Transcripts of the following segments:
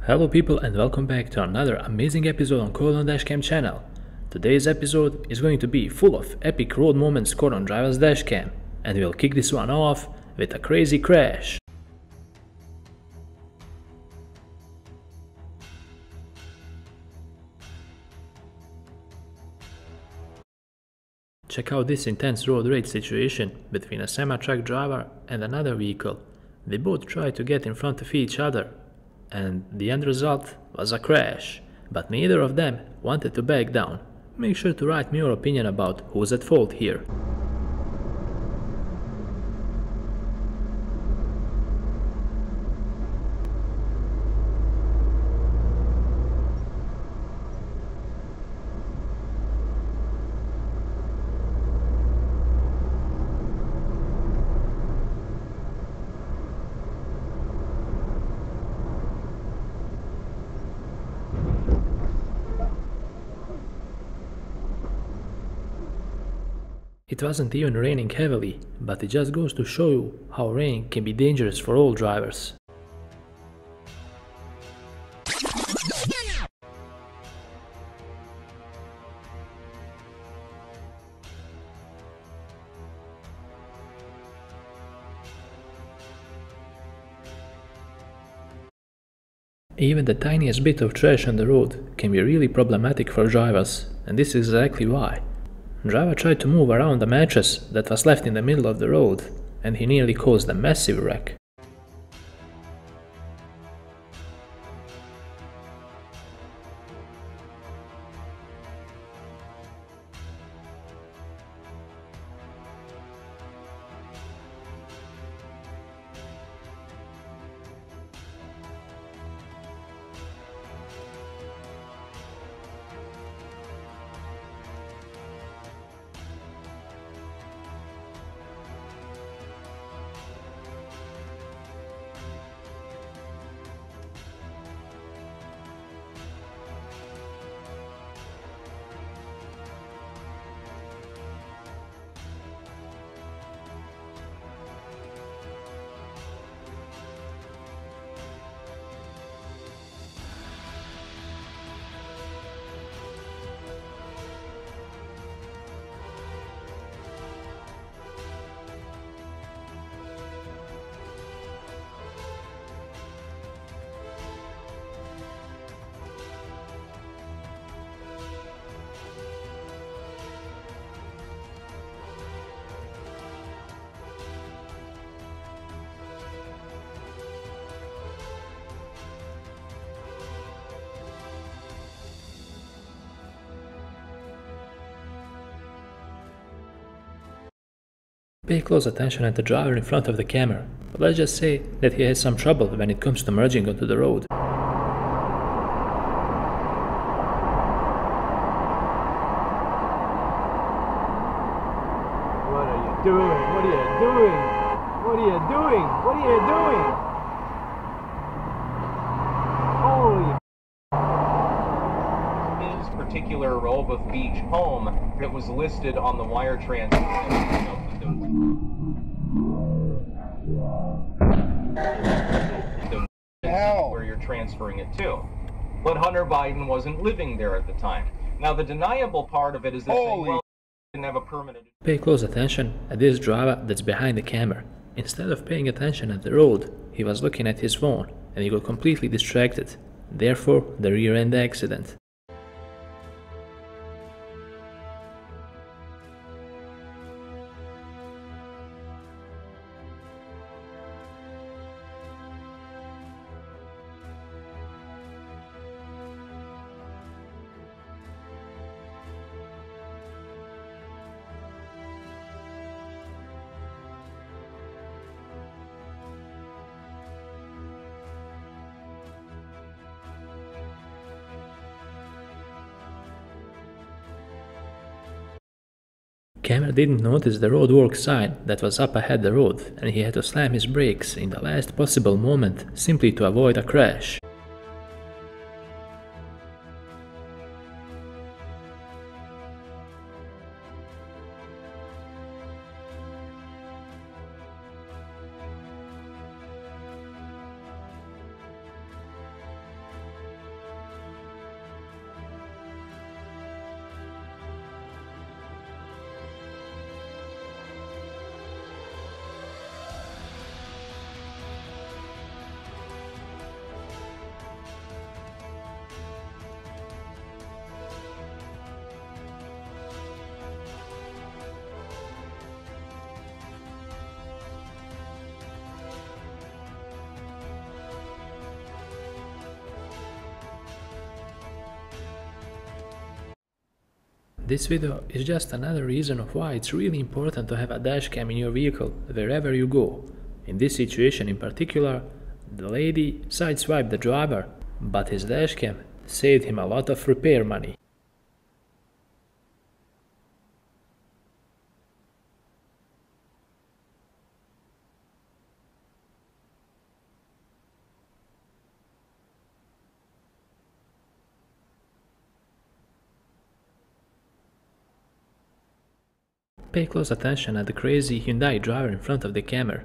Hello people and welcome back to another amazing episode on Vernon Dashcam channel. Today's episode is going to be full of epic road moments caught on driver's dashcam, and we'll kick this one off with a crazy crash. Check out this intense road rage situation between a semi-truck driver and another vehicle. They both tried to get in front of each other, and the end result was a crash, but neither of them wanted to back down. Make sure to write me your opinion about who's at fault here. It wasn't even raining heavily, but it just goes to show you how rain can be dangerous for all drivers. Even the tiniest bit of trash on the road can be really problematic for drivers, and this is exactly why. Driver tried to move around a mattress that was left in the middle of the road, and he nearly caused a massive wreck. Pay close attention at the driver in front of the camera, but let's just say that he has some trouble when it comes to merging onto the road. What are you doing? What are you doing? What are you doing? What are you doing? Holy... His particular robe of beach home that was listed on the wire transfer. Where you're transferring it to. But Hunter Biden wasn't living there at the time. Now the deniable part of it is that he didn't have a permanent... Pay close attention at this driver that's behind the camera. Instead of paying attention at the road, he was looking at his phone and he got completely distracted. Therefore, the rear-end accident. Camera didn't notice the roadwork sign that was up ahead the road, and he had to slam his brakes in the last possible moment simply to avoid a crash. This video is just another reason of why it's really important to have a dashcam in your vehicle wherever you go. In this situation in particular, the lady sideswiped the driver, but his dashcam saved him a lot of repair money. Pay close attention at the crazy Hyundai driver in front of the camera.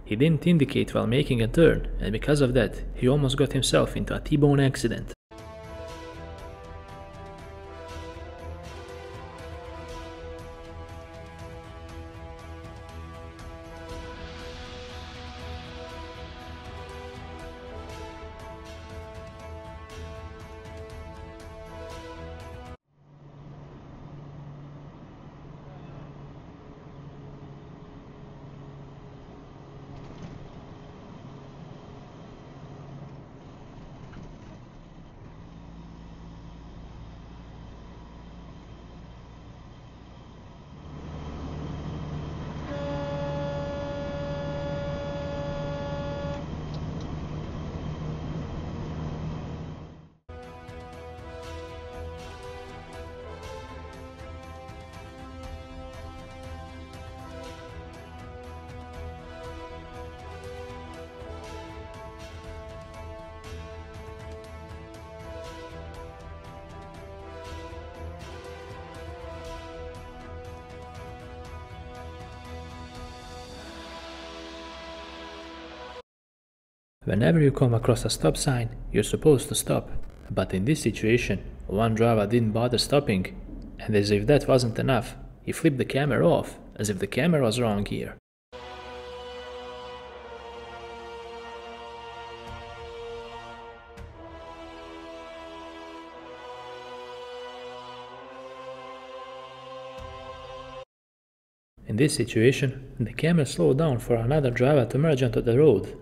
He didn't indicate while making a turn, and because of that, he almost got himself into a T-bone accident. Whenever you come across a stop sign, you're supposed to stop. But in this situation, one driver didn't bother stopping, and as if that wasn't enough, he flipped the camera off, as if the camera was wrong here. In this situation, the camera slowed down for another driver to merge onto the road.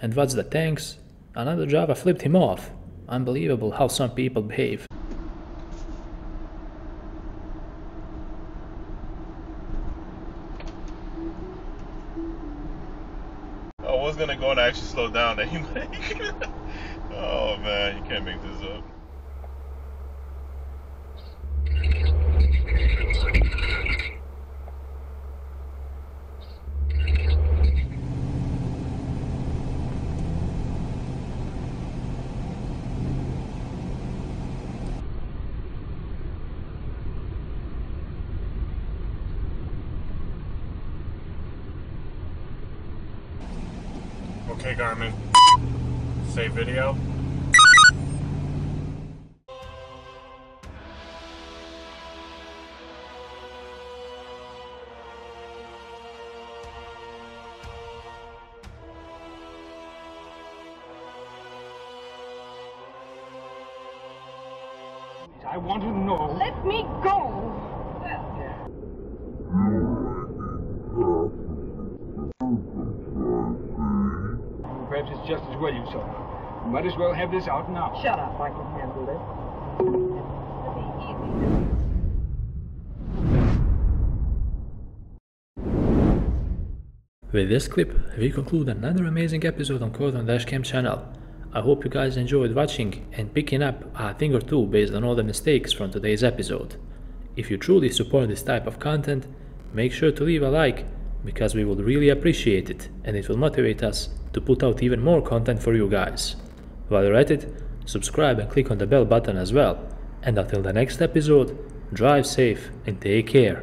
And what's the thanks? Another driver flipped him off. Unbelievable how some people behave. I was gonna go and actually slow down anyway. Oh man, you can't make this up. Okay, Garmin, save video. I want to know. Let me go! Perhaps it's just as well you saw her. You might as well have this out now. Shut up, I can handle it. With this clip, we conclude another amazing episode on Vernon Dashcam channel. I hope you guys enjoyed watching and picking up a thing or two based on all the mistakes from today's episode. If you truly support this type of content, make sure to leave a like, because we would really appreciate it and it will motivate us to put out even more content for you guys. While you're at it, subscribe and click on the bell button as well. And until the next episode, drive safe and take care.